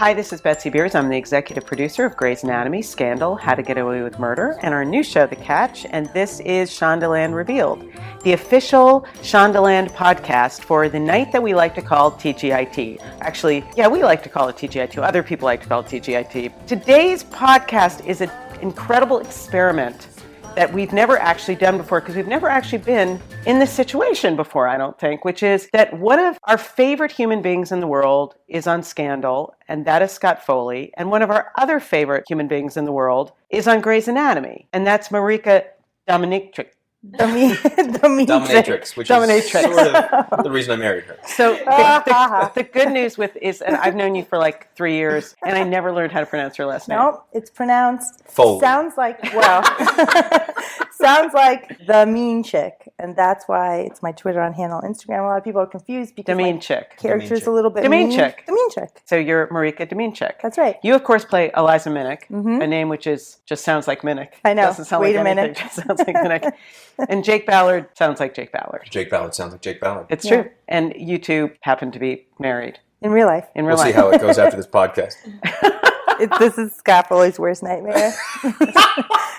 Hi, this is Betsy Beers. I'm the executive producer of Grey's Anatomy, Scandal, How to Get Away with Murder, and our new show, The Catch, and this is Shondaland Revealed, the official Shondaland podcast for the night that we like to call TGIT. Actually, yeah, we like to call it TGIT. Other people like to call it TGIT. Today's podcast is an incredible experiment that we've never actually done before, because we've never actually been in this situation before, I don't think, which is that one of our favorite human beings in the world is on Scandal, and that is Scott Foley, and one of our other favorite human beings in the world is on Grey's Anatomy, and that's Marika Dominczyk. Dominatrix, which is sort of the reason I married her. So the good news is, and I've known you for like 3 years, and I never learned how to pronounce her last name. No, it's pronounced Foley. Sounds like the mean chick, and that's why it's my Twitter on handle. Instagram, a lot of people are confused because Dominczyk. Character's a little bit Dominczyk. The mean chick. So you're Marika Dominczyk. That's right. You of course play Eliza Minnick, a name which just sounds like Minnick. I know. Doesn't sound Wait like a anything. minute. Just sounds like Minnick. And Jake Ballard sounds like Jake Ballard. Jake Ballard sounds like Jake Ballard. It's true. And you two happen to be married. In real life. We'll see how it goes after this podcast. This is Scott Foley's worst nightmare.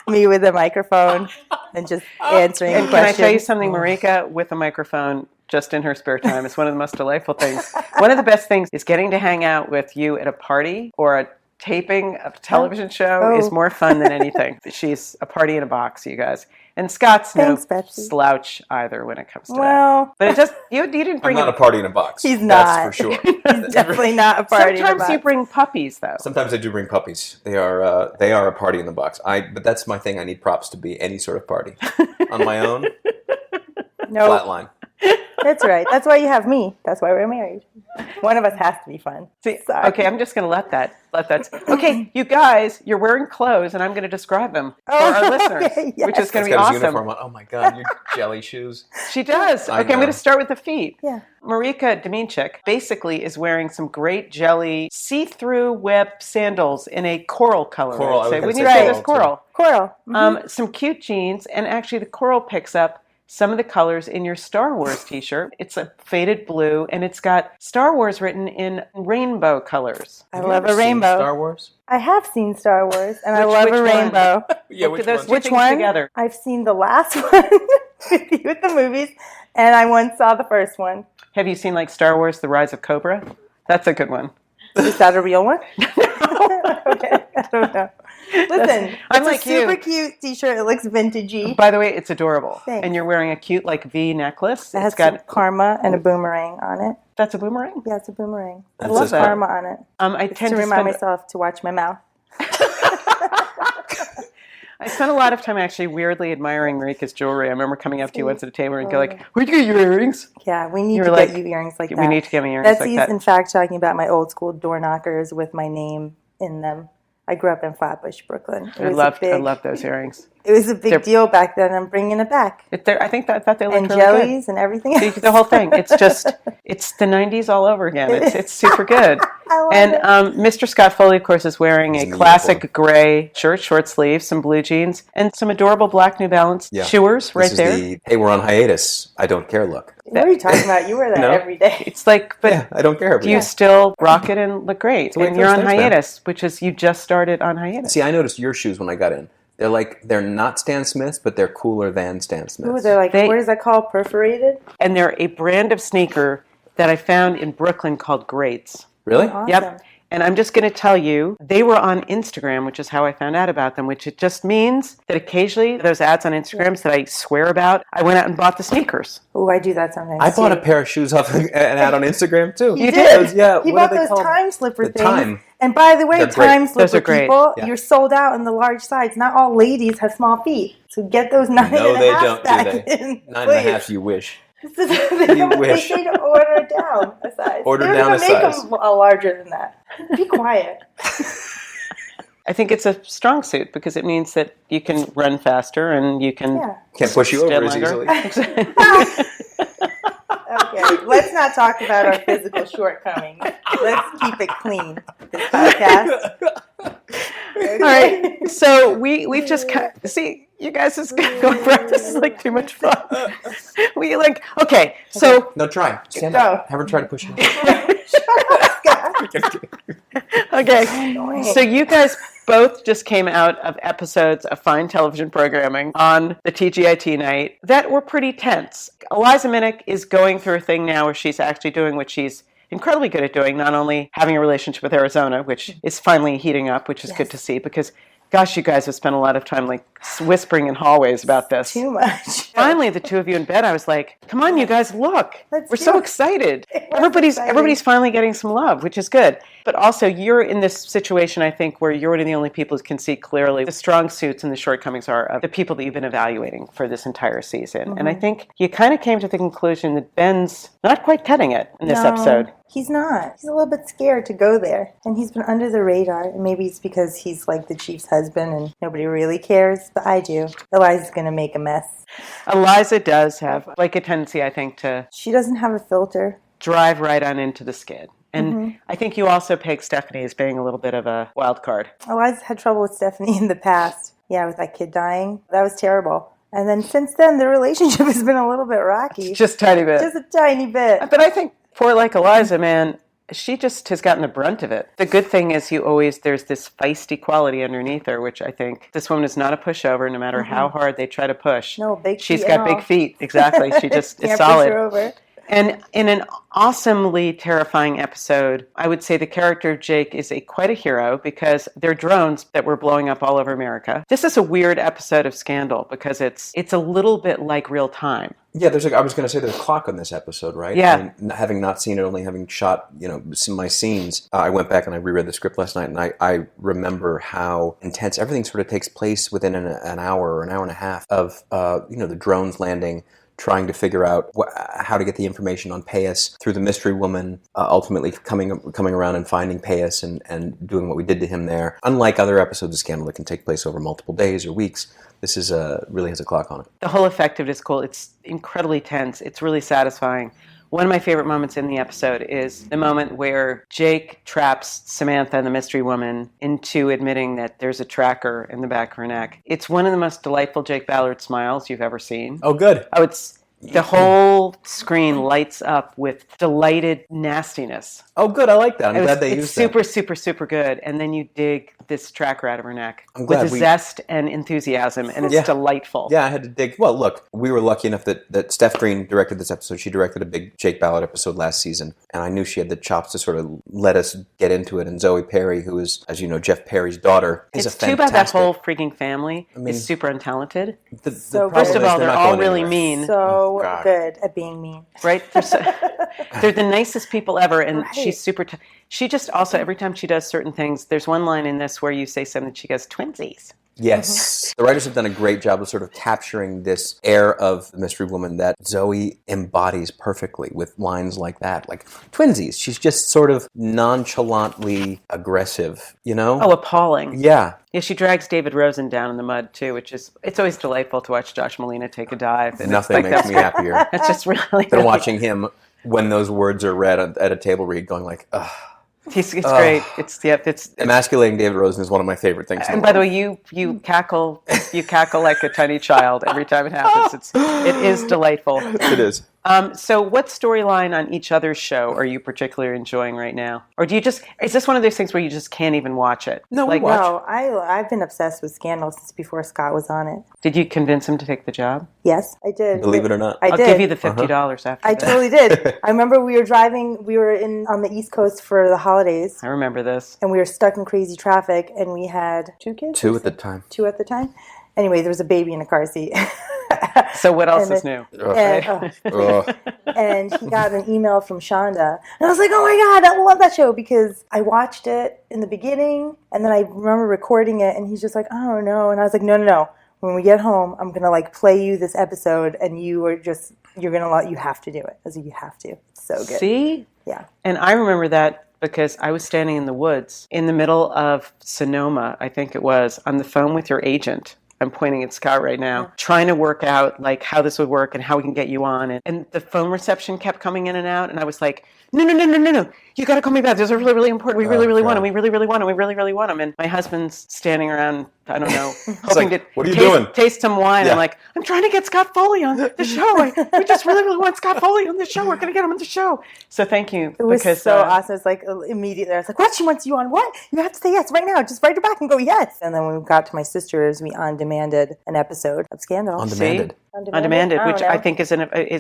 Me with a microphone and just answering And questions. can I tell you something, Marika, with a microphone just in her spare time? It's one of the most delightful things. One of the best things is getting to hang out with you at a party or a taping of a television show is more fun than anything. She's a party in a box, you guys. And Scott's Thanks, no Betsy. slouch either when it comes to that. Well, But it just, you didn't bring I'm not a party in a box. He's That's not. for sure. he's definitely not a party. in a Sometimes box. you bring puppies, though. Sometimes I do bring puppies. They are a party in the box. But that's my thing. I need props to be any sort of party. On my own, flatline. That's right. That's why you have me. That's why we're married. One of us has to be fun. See, Sorry. okay, I'm just going to let that. Okay, you guys, you're wearing clothes, and I'm going to describe them for our listeners, okay, yes. which is going to She's be got awesome. his uniform on. Oh my God, your jelly shoes. She does. I Okay, I'm know. going to start with the feet. Yeah. Marika Dominczyk basically is wearing some great jelly see-through web sandals in a coral color. Coral, I'd I say. was Wouldn't gonna you say say this coral, coral? Coral. Some cute jeans, and actually the coral picks up some of the colors in your Star Wars t-shirt. It's a faded blue, and it's got Star Wars written in rainbow colors. I Have you love ever a seen rainbow. Star Wars? I have seen Star Wars, and I Which- love which a one? rainbow. Yeah, Look which at those one? two Which things one? together. I've seen the last one with the movies, and I once saw the first one. Have you seen like Star Wars: The Rise of Cobra? That's a good one. Is that a real one? Okay, I don't know. Listen, I'm it's like a super you. cute t-shirt. It looks vintagey. By the way, it's adorable. Thanks. And you're wearing a cute like V necklace. It has It's got some karma and a boomerang on it. that's a boomerang. Yeah, it's a boomerang. That I love says that. karma on it. I It's tend to to remind spend myself to watch my mouth. I spent a lot of time actually weirdly admiring Marika's jewelry. I remember coming up to you once at a table and go like, "Where'd you get your earrings?" Yeah, we need You to were get like, you earrings like that. We need to get me earrings like Betsy's, that. in fact, talking about my old school door knockers with my name in them. I grew up in Flatbush, Brooklyn. I love those earrings. It was a big They're- deal back then. I'm bringing it back. I think that they look And really jellies and everything good. else. The whole thing. It's the 90s all over again. It's super good. I love And it. Mr. Scott Foley, of course, is wearing He's a in classic uniform. gray shirt, short sleeves, some blue jeans, and some adorable black New Balance Yeah. shoers right This is there. the, hey, we're on hiatus. I don't care look. What are you talking about? You wear that No. every day. It's like, but Yeah, I don't care. do you still rock it and look great? the way And it you're goes. on Thanks, man. hiatus, which is you just started on hiatus. See, I noticed your shoes when I got in. They're not Stan Smiths, but they're cooler than Stan Smiths. Ooh, they're like, They- what is that called? Perforated? And they're a brand of sneaker that I found in Brooklyn called Greats. Really? Awesome. Yep. And I'm just going to tell you, they were on Instagram, which is how I found out about them, which it just means that occasionally those ads on Instagrams that I swear about, I went out and bought the sneakers. Oh, I do that sometimes. I bought a too. pair of shoes off an ad on Instagram too. You did? did? Yeah. You what bought are they those called? time slipper The things. Time. And by the way, They're great. time Those slipper are great. people, Yeah. you're sold out in the large size. Not all ladies have small feet. So get those 9 No, and a they half don't, do back they? in. 9.5, you wish. They wish. say to order down a size. Order They don't down even a make size. them larger than that. Be quiet. I think it's a strong suit because it means that you can run faster and you can Yeah. Can't push you over stand as longer. easily. Okay, let's not talk about our physical shortcomings. Let's keep it clean. This podcast. All right, so we've just see you guys is going for this is like too much fun. We like okay, so No, try. Stand Go. up. Have her try to push you. Okay, so you guys both just came out of episodes of fine television programming on the TGIT night that were pretty tense. Eliza Minnick is going through a thing now where she's actually doing what she's incredibly good at doing, not only having a relationship with Arizona, which is finally heating up, which is good to see, because gosh, you guys have spent a lot of time like whispering in hallways about this. Too much. Finally, the two of you in bed, I was like, come on, you guys, look. We're so excited. Everybody's finally getting some love, which is good. But also, you're in this situation, I think, where you're one of the only people who can see clearly the strong suits and the shortcomings are of the people that you've been evaluating for this entire season. Mm-hmm. And I think you kind of came to the conclusion that Ben's not quite cutting it in this episode. He's not. He's a little bit scared to go there. And he's been under the radar. And maybe it's because he's like the chief's husband and nobody really cares. But I do. Eliza's going to make a mess. Eliza does have like a tendency, I think, to... She doesn't have a filter. Drive right on into the skid. And I think you also peg Stephanie as being a little bit of a wild card. Eliza had trouble with Stephanie in the past. Yeah, with that kid dying. That was terrible. And then since then, the relationship has been a little bit rocky. Just a tiny bit. Just a tiny bit. But I think poor like Eliza, man, she just has gotten the brunt of it. The good thing is there's this feisty quality underneath her, which I think this woman is not a pushover no matter how hard they try to push. No, big feet. She's got big feet. Exactly. She just is solid. Push her over. And in an awesomely terrifying episode, I would say the character of Jake is quite a hero because they're drones that were blowing up all over America. This is a weird episode of Scandal because it's a little bit like real time. Yeah, I was going to say there's a clock on this episode, right? Yeah. I mean, having not seen it, only having shot, my scenes, I went back and I reread the script last night, and I remember how intense everything sort of takes place within an hour or an hour and a half of, the drones landing, trying to figure out how to get the information on Payas through the mystery woman, ultimately coming around and finding Payas and doing what we did to him there. Unlike other episodes of Scandal that can take place over multiple days or weeks, this is really has a clock on it. The whole effectiveness is cool. It's incredibly tense. It's really satisfying. One of my favorite moments in the episode is the moment where Jake traps Samantha, the mystery woman, into admitting that there's a tracker in the back of her neck. It's one of the most delightful Jake Ballard smiles you've ever seen. Oh, good. Oh, the whole screen lights up with delighted nastiness. Oh, good. I like that. I'm glad they used that. It's super, super good. And then you dig this tracker out of her neck with zest and enthusiasm, and it's delightful. Yeah, I had to dig. Well, look, we were lucky enough that Steph Green directed this episode. She directed a big Jake Ballard episode last season, and I knew she had the chops to sort of let us get into it. And Zoe Perry, who is, as you know, Jeff Perry's daughter, is it's too bad that whole freaking family is super untalented. First of all, they're all really mean. So good at being mean. Right? They're the nicest people ever, and she's super... She just also, every time she does certain things, there's one line in this where you say something, she goes, twinsies. Yes. The writers have done a great job of sort of capturing this air of the mystery woman that Zoe embodies perfectly with lines like that, like twinsies. She's just sort of nonchalantly aggressive, Oh, appalling. Yeah. Yeah, she drags David Rosen down in the mud, too, it's always delightful to watch Josh Molina take a dive. And nothing makes me happier It's just really... than watching him, when those words are read at a table read, going like, ugh. It's great. It's emasculating David Rosen is one of my favorite things. And by the way, you cackle like a tiny child every time it happens. It is delightful. It is. So what storyline on each other's show are you particularly enjoying right now? Or is this one of those things where you just can't even watch it? No, I've been obsessed with Scandal since before Scott was on it. Did you convince him to take the job? Yes, I did. Believe it or not. I'll give you the $50 after I totally did. I remember we were on the East Coast for the holidays. I remember this. And we were stuck in crazy traffic, and we had 2 kids? 2 at the time. 2 at the time? Anyway, there was a baby in a car seat. So what else is new? And he got an email from Shonda. And I was like, oh my God, I love that show, because I watched it in the beginning, and then I remember recording it, and he's just like, I don't know. And I was like, no. When we get home, I'm going to play you this episode, and you have to do it. I was like, you have to. It's so good. See? Yeah. And I remember that because I was standing in the woods in the middle of Sonoma, I think it was, on the phone with your agent. I'm pointing at Scott right now, trying to work out how this would work and how we can get you on. And the phone reception kept coming in and out. And I was like, no. you got to call me back. Those are really, really important. We really, really want God. them. We really, really want them. We really, really want them. And my husband's standing around, I don't know, hoping like, to what are you doing? taste some wine. Yeah. I'm like, I'm trying to get Scott Foley on the show. We just really, really want Scott Foley on the show. We're going to get him on the show. So thank you. It was so awesome. It's like immediately I was like, what? She wants you on what? You have to say yes right now. Just write her back and go yes. And then when we got to my sisters, we on-demanded an episode of Scandal. On-demanded. On-demanded, which I think is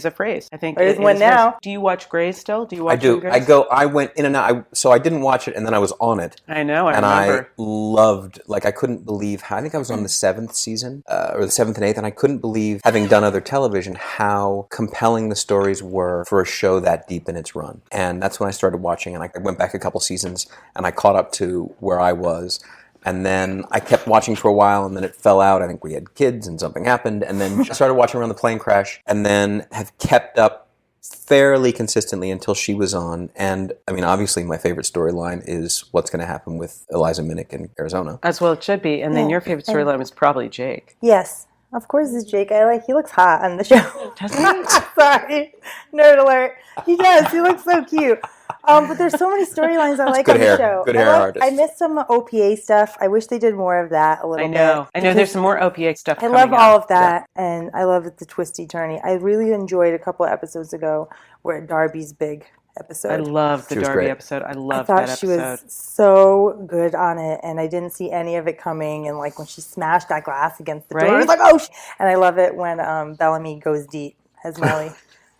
a phrase. I think there's one now. Do you watch Grey's still? Do you watch I do. Grey's? I went in and out. So I didn't watch it, and then I was on it. I know. I and remember. I loved, like, I couldn't believe how, I think I was on the 7th season, or the 7th and 8th, and I couldn't believe, having done other television, how compelling the stories were for a show that deep in its run. And that's when I started watching, and I went back a couple seasons, and I caught up to where I was. And then I kept watching for a while, and then it fell out. I think we had kids, and something happened. And then I started watching around the plane crash, and then have kept up fairly consistently until she was on. And, I mean, obviously my favorite storyline is what's going to happen with Eliza Minnick in Arizona. As well it should be. And then your favorite storyline was probably Jake. Yes. Of course it's Jake. He looks hot on the show. Doesn't he? Sorry. Nerd alert. He does. He looks so cute. But there's so many storylines I like good on hair. the show. Good hair artist. I missed some OPA stuff. I wish they did more of that a little bit. I know there's some more OPA stuff I coming love out. all of that, and I love the twisty turny. I really enjoyed a couple of episodes ago where Darby's big episode. I loved the She was Darby great. episode. I loved I that thought episode. she was so good on it, and I didn't see any of it coming. And like when she smashed that glass against the door, I was Right? like, "Oh!" And I love it when Bellamy goes deep as Melly.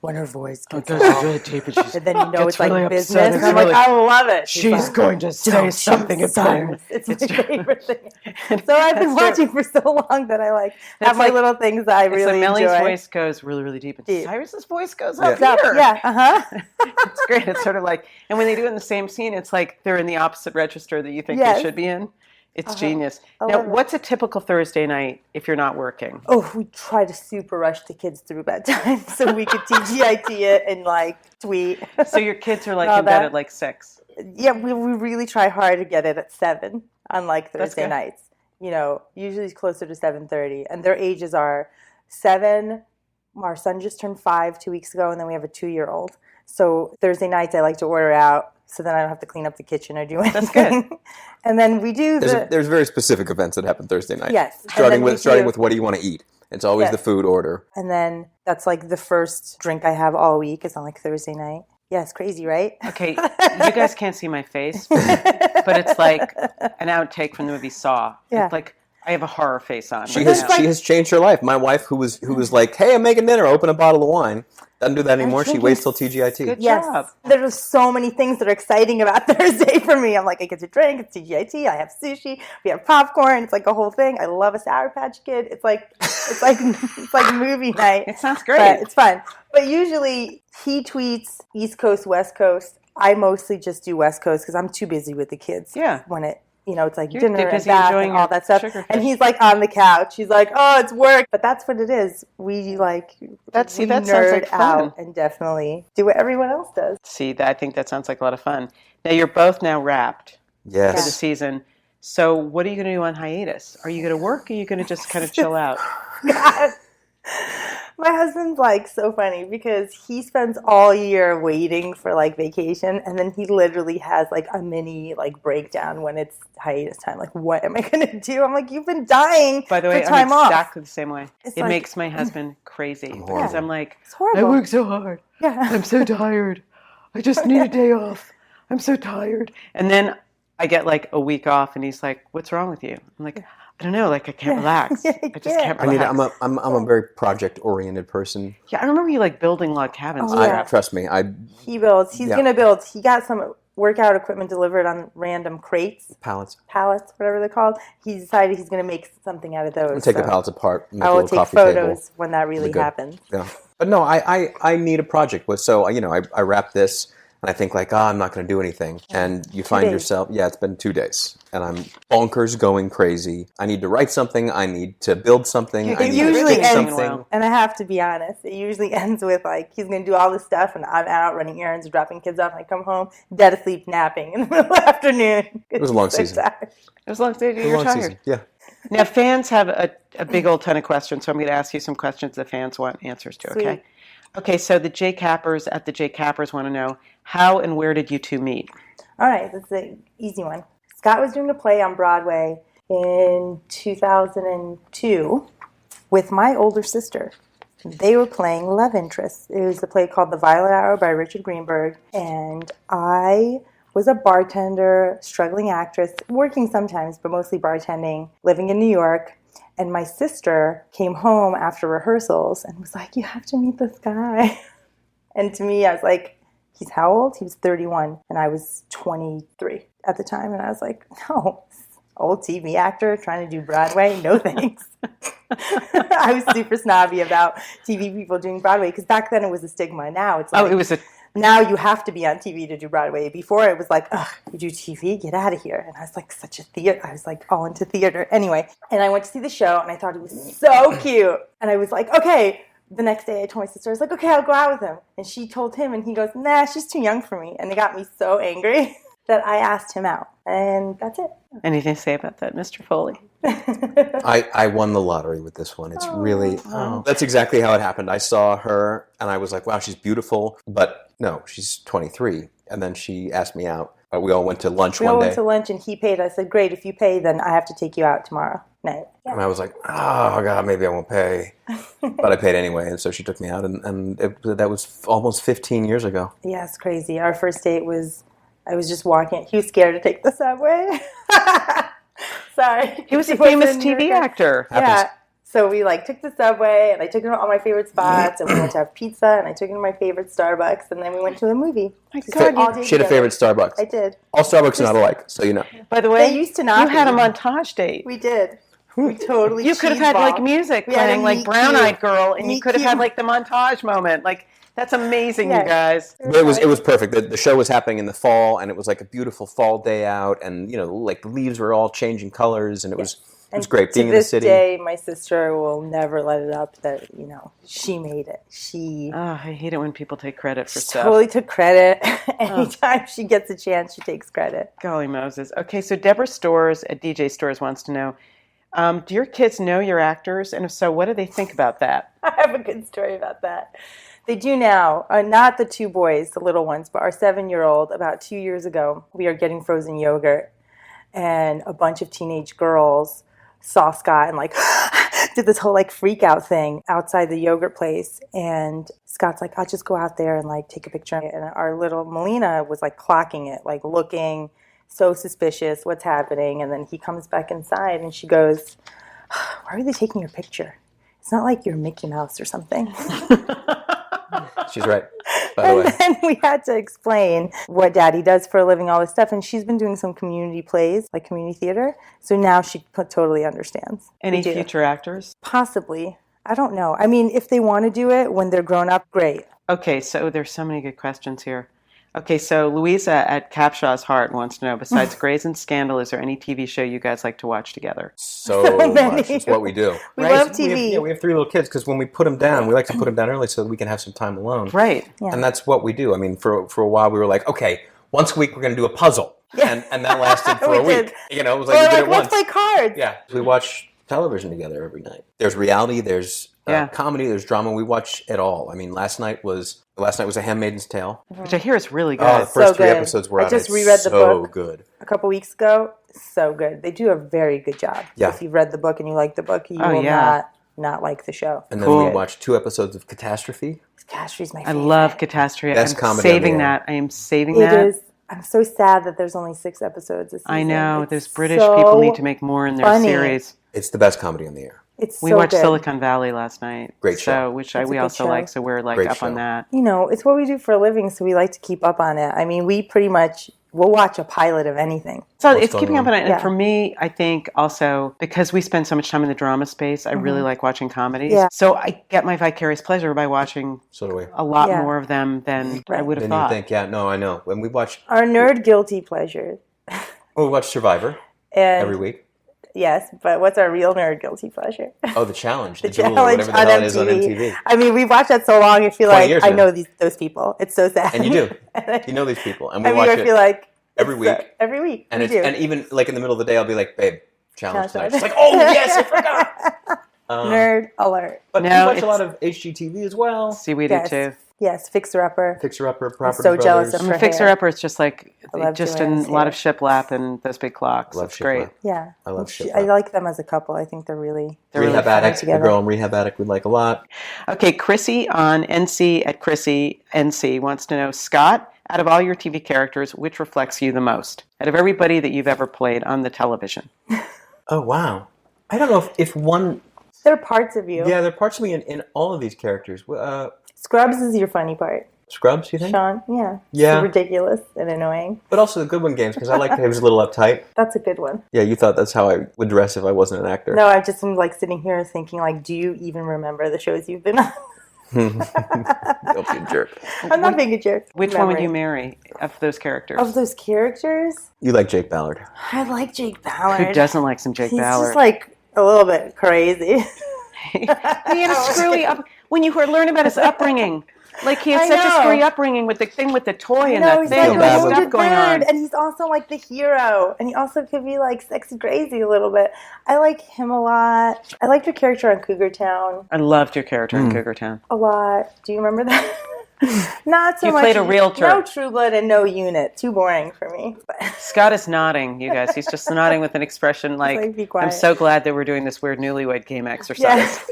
When her voice gets really deep, and and then you know it's like really business. upset. And I'm like, I love it. She's like, going to say "Don't something shoot important. Cyrus." It's my favorite thing. So I've been That's true. watching for so long that I like It's have my like- little things that I So really Melly's enjoy. voice goes really, really deep, and Deep. Cyrus's voice goes up Stop. here. Yeah, It's great. It's sort of like, and when they do it in the same scene, it's like they're in the opposite register that you think Yes. they should be in. It's genius. I Now, love it. what's a typical Thursday night if you're not working? Oh, we try to super rush the kids through bedtime so we could TGIT it and like tweet. So your kids are like All in bed that. at like 6. Yeah, we really try hard to get it at 7 on like That's Thursday good. nights. You know, usually it's closer to 7:30, and their ages are 7. Our son just turned 5 2 weeks ago, and then we have a 2-year-old. So Thursday nights I like to order out, so then I don't have to clean up the kitchen or do anything. That's good. And then we do There's very specific events that happen Thursday night. Yes. And Starting then we with do- what do you want to eat? It's always Yes. the food order. and then that's like the first drink I have all week is on like Thursday night. Yeah, it's crazy, right? Okay, you guys can't see my face, but it's like an outtake from the movie Saw. Yeah. It's like I have a horror face on. She right has now. she has changed her life. My wife, who was like, "Hey, I'm making dinner. Open a bottle of wine." Doesn't do that anymore. She drinking waits till TGIT. Good Yes. job. There's so many things that are exciting about Thursday for me. I'm like, I get to drink, it's TGIT, I have sushi, we have popcorn, it's like a whole thing. I love a Sour Patch Kid. It's like movie night. It sounds great. But it's fun. But usually he tweets East Coast, West Coast. I mostly just do West Coast because I'm too busy with the kids. Yeah. When it's like You're dinner and busy bath enjoying and all your that stuff. sugar And fish. he's like on the couch. He's like, oh, it's work. But that's what it is. We like that we sounds nerd like fun. out and definitely do what everyone else does. See, I think that sounds like a lot of fun. Now you're both now wrapped for the Yes. season. So what are you going to do on hiatus? Are you going to work, or are you going to just kind of chill out? God. My husband's like so funny because he spends all year waiting for like vacation, and then he literally has like a mini like breakdown when it's hiatus time. Like, what am I going to do? I'm like, you've been dying By the way, for time I'm off. exactly the same way. It's It like- makes my husband crazy because horrible. I'm like, It's horrible. I work so hard. Yeah. I'm so tired. I just need a day off. I'm so tired. And then I get like a week off, and he's like, "What's wrong with you?" I'm like, "I don't know. Like I can't relax. Yeah, I just can't I need. relax." I'm a very project oriented person. Yeah, I remember you like building log cabins. Oh, and yeah. stuff. Trust me. He builds. He's Yeah. going to build. He got some workout equipment delivered on random crates, Pallets. pallets, whatever they're called. He decided he's going to make something out of those. I'll take the so pallets apart. Make I a will little take coffee photos table. when that really Good. happens. Yeah. But no, I need a project. So I wrap this. And I think like, I'm not going to do anything. And you find days. yourself, it's been 2 days. And I'm bonkers going crazy. I need to write something. I need to build something. It I need usually to do ends- something. And I have to be honest, it usually ends with like he's going to do all this stuff, and I'm out running errands, dropping kids off, and I come home dead asleep, napping in the middle of the afternoon. It was a long season. It was long day. It was a You're long tired. season. Yeah. Now fans have a big old ton of questions, so I'm going to ask you some questions the fans want answers to. Okay. Sweet. Okay. So the J Cappers at the J Cappers want to know How and where did you two meet? All right, that's an easy one. Scott was doing a play on Broadway in 2002 with my older sister. They were playing love interests. It was a play called The Violet Hour by Richard Greenberg, and I was a bartender, struggling actress, working sometimes, but mostly bartending, living in New York. And my sister came home after rehearsals and was like, you have to meet this guy. And to me, I was like, he's how old? He was 31, and I was 23 at the time. And I was like, no, old TV actor trying to do Broadway? No thanks. I was super snobby about TV people doing Broadway because back then it was a stigma. Now it's like, now you have to be on TV to do Broadway. Before it was like, ugh, you do TV? Get out of here. And I was like, such a theater. I was like all into theater. Anyway, and I went to see the show and I thought he was so cute. And I was like, okay. The next day I told my sister, I was like, okay, I'll go out with him. And she told him and he goes, nah, she's too young for me. And it got me so angry that I asked him out. And that's it. Anything to say about that, Mr. Foley? I won the lottery with this one. It's really, that's exactly how it happened. I saw her and I was like, wow, she's beautiful. But no, she's 23. And then she asked me out. We all went to lunch one day. We all went to lunch and he paid. I said, great, if you pay, then I have to take you out tomorrow night. Yeah. And I was like, oh, God, maybe I won't pay. But I paid anyway. And so she took me out. And that was almost 15 years ago. Yeah, it's crazy. Our first date was, I was just walking. He was scared to take the subway. Sorry. He was a famous TV actor. Yeah. So we took the subway and I took him to all my favorite spots and we went to have pizza and I took him to my favorite Starbucks and then we went to a movie. My God, she had a favorite Starbucks. I did. All Starbucks are not alike, so you know. By the way, they used to not you had a montage date. We did. We totally You could have had music playing Brown Eyed Girl and you could have had the montage moment. That's amazing, you guys. But it was perfect. The show was happening in the fall, and it was like a beautiful fall day out, and the leaves were all changing colors, and it was great being in the city. To this day, my sister will never let it up that she made it. I hate it when people take credit for stuff. Totally took credit. Anytime she gets a chance, she takes credit. Golly Moses. Okay, so Deborah Storrs at DJ Storrs wants to know, do your kids know you're actors? And if so, what do they think about that? I have a good story about that. They do now. Not the two boys, the little ones, but our 7-year-old. About 2 years ago, we are getting frozen yogurt, and a bunch of teenage girls saw Scott and did this whole freak out thing outside the yogurt place. And Scott's like, I'll just go out there and take a picture. And our little Melina was clocking it, looking so suspicious, what's happening. And then he comes back inside and she goes, why are they taking your picture? It's not like you're Mickey Mouse or something. She's right, by the way. And then we had to explain what Daddy does for a living, all this stuff. And she's been doing some community plays, community theater. So now she totally understands. Any future actors? Possibly. I don't know. I mean, if they want to do it when they're grown up, great. Okay, so there's so many good questions here. Okay, so Louisa at Capshaw's Heart wants to know, besides Grey's and Scandal, is there any TV show you guys like to watch together? So much. It's what we do. We love TV. We have 3 little kids because when we put them down, we like to put them down early so that we can have some time alone. Right. Yeah. And that's what we do. I mean, for a while we were like, okay, once a week we're going to do a puzzle. Yeah. And that lasted for a week. It was like we did it once. Let's play cards. Yeah. We watch television together every night. There's reality, there's comedy, there's drama. We watch it all. I mean, last night was A Handmaid's Tale. Which I hear is really good. Oh, the first 3 episodes were out. I just reread the book. So good. A couple weeks ago. So good. They do a very good job. Yeah. If you've read the book and you like the book, you will not like the show. And then we watched 2 episodes of Catastrophe. Catastrophe's my favorite. I love Catastrophe. Best I'm comedy saving that. I am saving that. It is. I'm so sad that there's only 6 episodes this season. I know. There's British people need to make more in their series. It's the best comedy on the air. We watched Silicon Valley last night. Great show. Which we also like, so we're up on that. It's what we do for a living, so we like to keep up on it. I mean, we'll watch a pilot of anything. So it's keeping up on it. And for me, I think also, because we spend so much time in the drama space, I really like watching comedies. Yeah. So I get my vicarious pleasure by watching a lot more of them than I would have thought. You think, no, I know. When we watch... Our nerd guilty pleasure. We watch Survivor every week. Yes, but what's our real nerd guilty pleasure? Oh, The Challenge. The Challenge whatever the hell it is on MTV. I mean, we've watched that so long, I feel like I know those people. It's so sad. And you do. You know these people. And we watch it I feel like every week. Every week. And even in the middle of the day, I'll be like, babe, challenge tonight. She's like, oh, yes, I forgot. Nerd alert. But we watch a lot of HGTV as well. See, we do too. Yes, Fixer Upper. Fixer Upper, Property so jealous Brothers. of her Fixer hair. Upper is just like just a Joanne's lot hair. of shiplap and those big clocks. Love It's great. shiplap. Yeah. I love I shiplap. like them as a couple. I think they're really Rehab funny Addict, the together. girl in Rehab Addict we like a lot. Okay, Chrissy on NC at Chrissy NC wants to know, Scott, out of all your TV characters, which reflects you the most? Out of everybody that you've ever played on the television. Oh, wow. I don't know if one... There are parts of you. Yeah, there are parts of me in all of these characters. Scrubs is your funny part. Scrubs, you think? Sean, yeah. Yeah. So ridiculous and annoying. But also the Goodwin Games, because I like that he was a little uptight. That's a good one. Yeah, you thought that's how I would dress if I wasn't an actor. No, I just am like sitting here thinking like, do you even remember the shows you've been on? Don't be a jerk. I'm not being a jerk. Which one would you marry of those characters? Of those characters? You like Jake Ballard. I like Jake Ballard. Who doesn't like some Jake He's Ballard? just like a little bit crazy. He had a screwy up. When you learn about his upbringing, like he had I such a know. screwy upbringing with the thing with the toy and No, that he's thing like and a bad the with- stuff wounded going on. bird, and he's also like the hero, and he also could be like sexy crazy a little bit. I like him a lot. I liked your character on Cougar Town I loved your character in Cougar Town. a lot. Do you remember that? Not so You much. played a realtor. No True Blood and no Unit. Too boring for me. But Scott is nodding, you guys. He's just nodding with an expression like, be quiet. I'm so glad that we're doing this weird newlywed game exercise.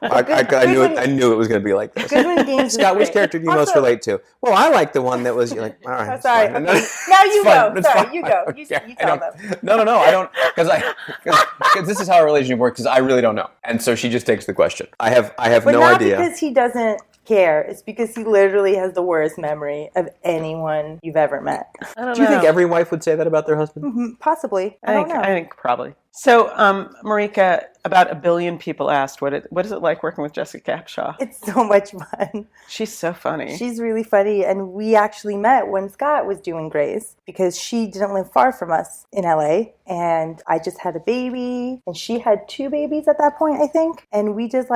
I knew it was going to be like this. Goodwin Games. Scott, which character do you most Also- relate to? Well, I like the one that was like, all right. Oh, it's sorry. fine. Okay. Now you It's fine. go. It's Sorry, fine. you go. You Okay. tell I them. don't. No, I don't, because this is how our relationship works. Because I really don't know, and so she just takes the question. I have But no not idea. because he doesn't care. It's because he literally has the worst memory of anyone you've ever met. I don't Do you know. think every wife would say that about their husband? Possibly. I don't know. I think probably. So, Marika, about 1 billion people asked, what is it like working with Jessica Capshaw? It's so much fun. She's so funny. She's really funny, and we actually met when Scott was doing Grace because she didn't live far from us in LA, and I just had a baby, and she had 2 babies at that point, I think, and we just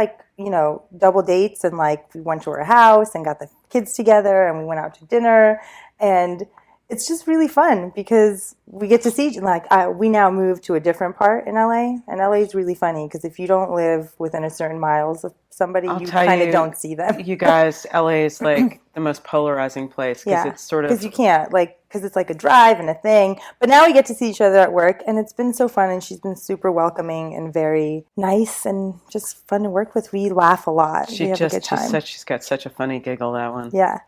double dates, and we went to her house and got the kids together, and we went out to dinner, and it's just really fun because we get to see, we now moved to a different part in LA, and LA is really funny because if you don't live within a certain miles of somebody, you kind of don't see them. You guys, LA is like the most polarizing place because it's sort of... because you can't, because it's like a drive and a thing. But now we get to see each other at work, and it's been so fun, and she's been super welcoming and very nice and just fun to work with. We laugh a lot. We have a good time. She's got such a funny giggle, that one. Yeah.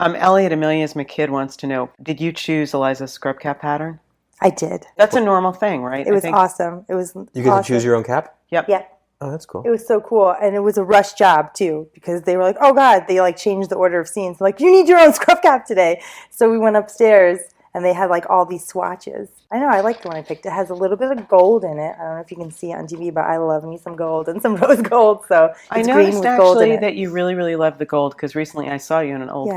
Elliot Amelia's McKid wants to know, did you choose Eliza's scrub cap pattern? I did. That's a normal thing, right? It was awesome. It was You get to choose your own cap? Yep. Yeah. Oh, that's cool. It was so cool. And it was a rush job, too, because they were like, oh, God, they changed the order of scenes. You need your own scrub cap today. So we went upstairs, and they had all these swatches. I know, I like the one I picked. It has a little bit of gold in it. I don't know if you can see it on TV, but I love me some gold and some rose gold. So it's I green noticed with gold in actually it. that you really, really love the gold because recently I saw you in an old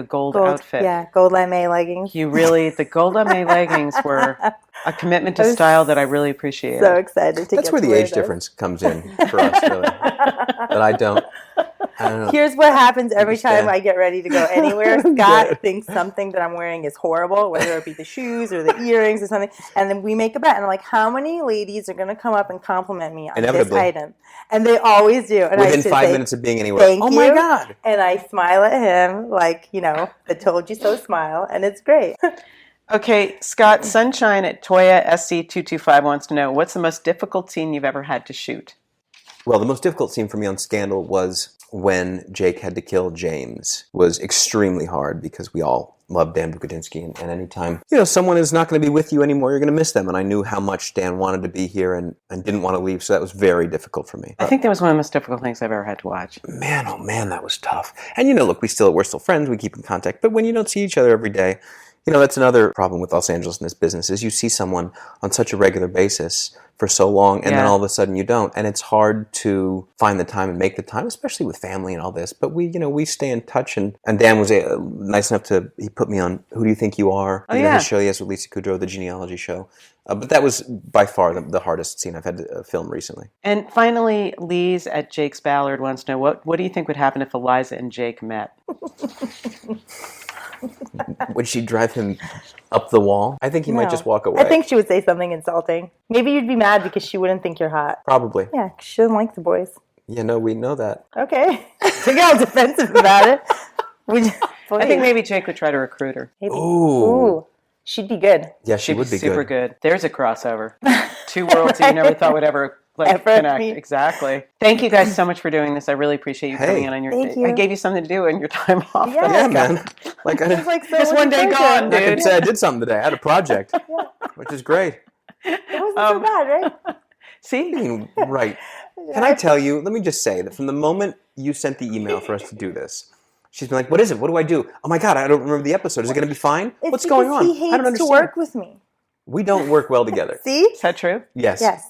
gold outfit. Yeah, gold lame leggings. The gold lame leggings were a commitment to style that I really appreciated. So excited to That's get where to the wear age those. difference comes in for us, really. That I don't know. Here's what happens every time Understand. I get ready to go anywhere. Scott thinks something that I'm wearing is horrible, whether it be the shoes or the earrings or something. And then we make a bet. And I'm like, how many ladies are going to come up and compliment me on this Inevitably. item? And they always do. And Within I 5 say, minutes of being anywhere. Thank Oh you. my God. And I smile at him the told you so smile. And it's great. Okay, Scott, Sunshine at Toya SC225 wants to know, what's the most difficult scene you've ever had to shoot? Well, the most difficult scene for me on Scandal was when Jake had to kill James. It was extremely hard because we all love Dan Bukadinsky, and anytime someone is not going to be with you anymore, you're going to miss them. And I knew how much Dan wanted to be here and didn't want to leave, so that was very difficult for me. I think that was one of the most difficult things I've ever had to watch. Man, oh man, that was tough. And look, we're still friends, we keep in contact, but when you don't see each other every day, that's another problem with Los Angeles in this business, is you see someone on such a regular basis for so long, and then all of a sudden you don't. And it's hard to find the time and make the time, especially with family and all this. But we stay in touch, and Dan was nice enough he put me on Who Do You Think You Are? His show he has with Lisa Kudrow, the genealogy show. But that was by far the hardest scene I've had to film recently. And finally, Lise at Jake's Ballard wants to know, what do you think would happen if Eliza and Jake met? Would she drive him up the wall? I think he might just walk away. I think she would say something insulting. Maybe you'd be mad because she wouldn't think you're hot. Probably. Yeah, 'cause she doesn't like the boys. Yeah, no, we know that. Okay. So get all defensive about it. We, I think maybe Jake would try to recruit her. maybe. Ooh. She'd be good. Yeah, she She'd would be super good. good. There's a crossover. Two worlds that you never thought would ever Ever connect. meet. Exactly. Thank you guys so much for doing this. I really appreciate you coming Hey. in on your. Thank you. I gave you something to do in your time off. Yeah. Yeah, man. Like, I, It's like so Just one day pleasure. gone, I can dude. say I did something today. I had a project, which is great. It wasn't so bad, right? See? I mean, right. Can I tell you, let me just say that from the moment you sent the email for us to do this, she's been like, what is it? What do I do? Oh my God, I don't remember the episode. Is it going to be fine? It's What's going because on? He hates I don't understand. to work with me. We don't work well together. See? Is that true? Yes. Yes.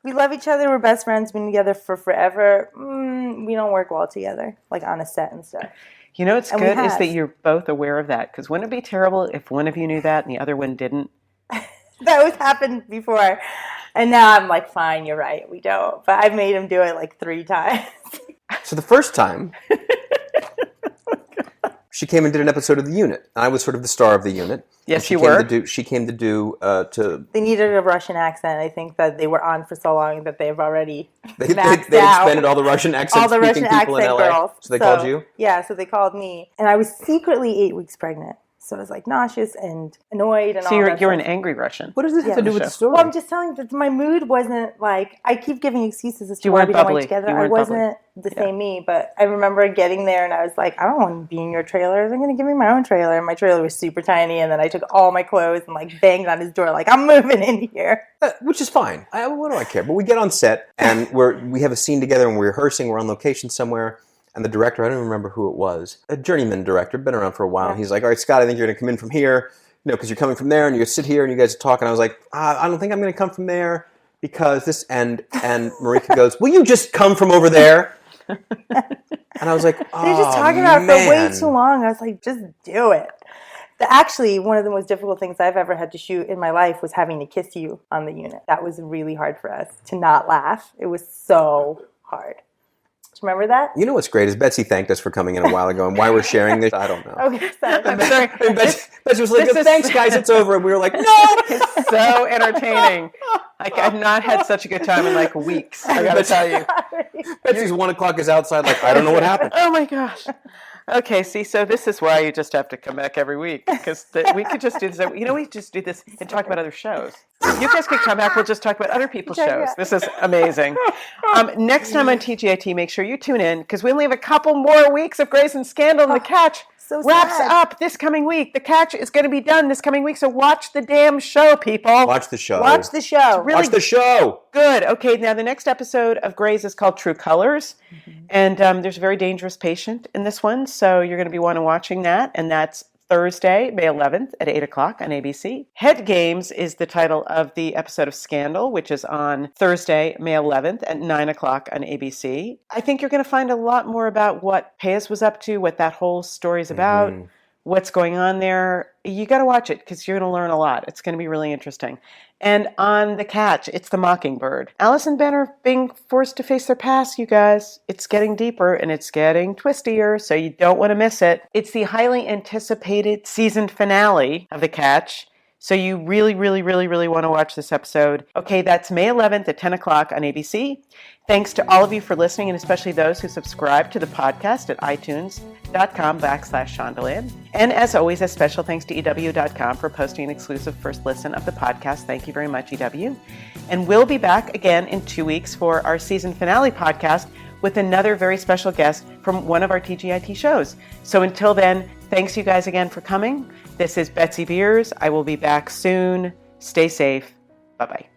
We love each other. We're best friends. Been together for forever. We don't work well together, like on a set and stuff. You know what's And we good is have. that you're both aware of that. Because wouldn't it be terrible if one of you knew that and the other one didn't? That was happened before. And now I'm like, fine, you're right. We don't. But I've made him do it like 3 times. So the first time, she came and did an episode of The Unit. I was sort of the star of The Unit. Yes, she you came were. To do, she came to do, They needed a Russian accent. I think that they were on for so long that they've already they maxed out. expended all the Russian accent All the speaking Russian people in accent LA. girls. So they called you? Yeah, so they called me. And I was secretly 8 weeks pregnant. So I was like nauseous and annoyed and So all you're that an stuff. angry Russian. What does this have to do with the story? Well, I'm just telling you that my mood wasn't like, I keep giving excuses as to You why weren't we don't bubbly. work together. You I weren't wasn't the same me, but I remember getting there and I was like, I don't want to be in your trailer. I'm going to give me my own trailer. And my trailer was super tiny. And then I took all my clothes and like banged on his door like, I'm moving in here. Which is fine. What do I care? But we get on set and we have a scene together and we're rehearsing. We're on location somewhere. And the director, I don't even remember who it was, a journeyman director, been around for a while. Yeah. And he's like, all right, Scott, I think you're going to come in from here, because you're coming from there and you sit here and you guys talk. And I was like, I don't think I'm going to come from there because this, and Marika goes, will you just come from over there? And I was like, oh, They're just talking about it for way man. too long. I was like, just do it. Actually, one of the most difficult things I've ever had to shoot in my life was having to kiss you on the unit. That was really hard for us to not laugh. It was so hard. Do you remember that? You know what's great is Betsy thanked us for coming in a while ago and why we're sharing this. I don't know. Okay, sorry. I'm sorry. And Betsy was like, this is- thanks, guys, it's over. And we were like, no. It's so entertaining. Like, I've not had such a good time in like weeks. I gotta tell you. Betsy's 1 o'clock is outside, like, I don't know what happened. Oh my gosh. Okay, see, so this is why you just have to come back every week because we could just do this. You know, we just do this and talk about other shows. You guys could come back. We'll just talk about other people's shows. This is amazing. Next time on TGIT, make sure you tune in because we only have a couple more weeks of Grey's and Scandal, and The Catch so wraps sad. up this coming week. The Catch is going to be done this coming week, so watch the damn show, people. Watch the show. Watch the show. Really Watch the show. good. Okay, now the next episode of Grey's is called True Colors, and there's a very dangerous patient in this one, so you're going to be watching that, and that's Thursday, May 11th at 8 o'clock on ABC. Head Games is the title of the episode of Scandal, which is on Thursday, May 11th at 9 o'clock on ABC. I think you're going to find a lot more about what Paez was up to, what that whole story's about, what's going on there. You got to watch it because you're going to learn a lot. It's going to be really interesting. And on The Catch, it's the Mockingbird. Alice and Ben are being forced to face their past, you guys. It's getting deeper and it's getting twistier, so you don't want to miss it. It's the highly anticipated season finale of The Catch. So you really, really, really, really want to watch this episode. Okay, that's May 11th at 10 o'clock on ABC. Thanks to all of you for listening, and especially those who subscribe to the podcast at itunes.com/Shondaland. And as always, a special thanks to EW.com for posting an exclusive first listen of the podcast. Thank you very much, EW. And we'll be back again in 2 weeks for our season finale podcast with another very special guest from one of our TGIT shows. So until then, thanks you guys again for coming. This is Betsy Beers. I will be back soon. Stay safe. Bye-bye.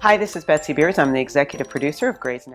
Hi, this is Betsy Beers. I'm the executive producer of Grey's Anatomy.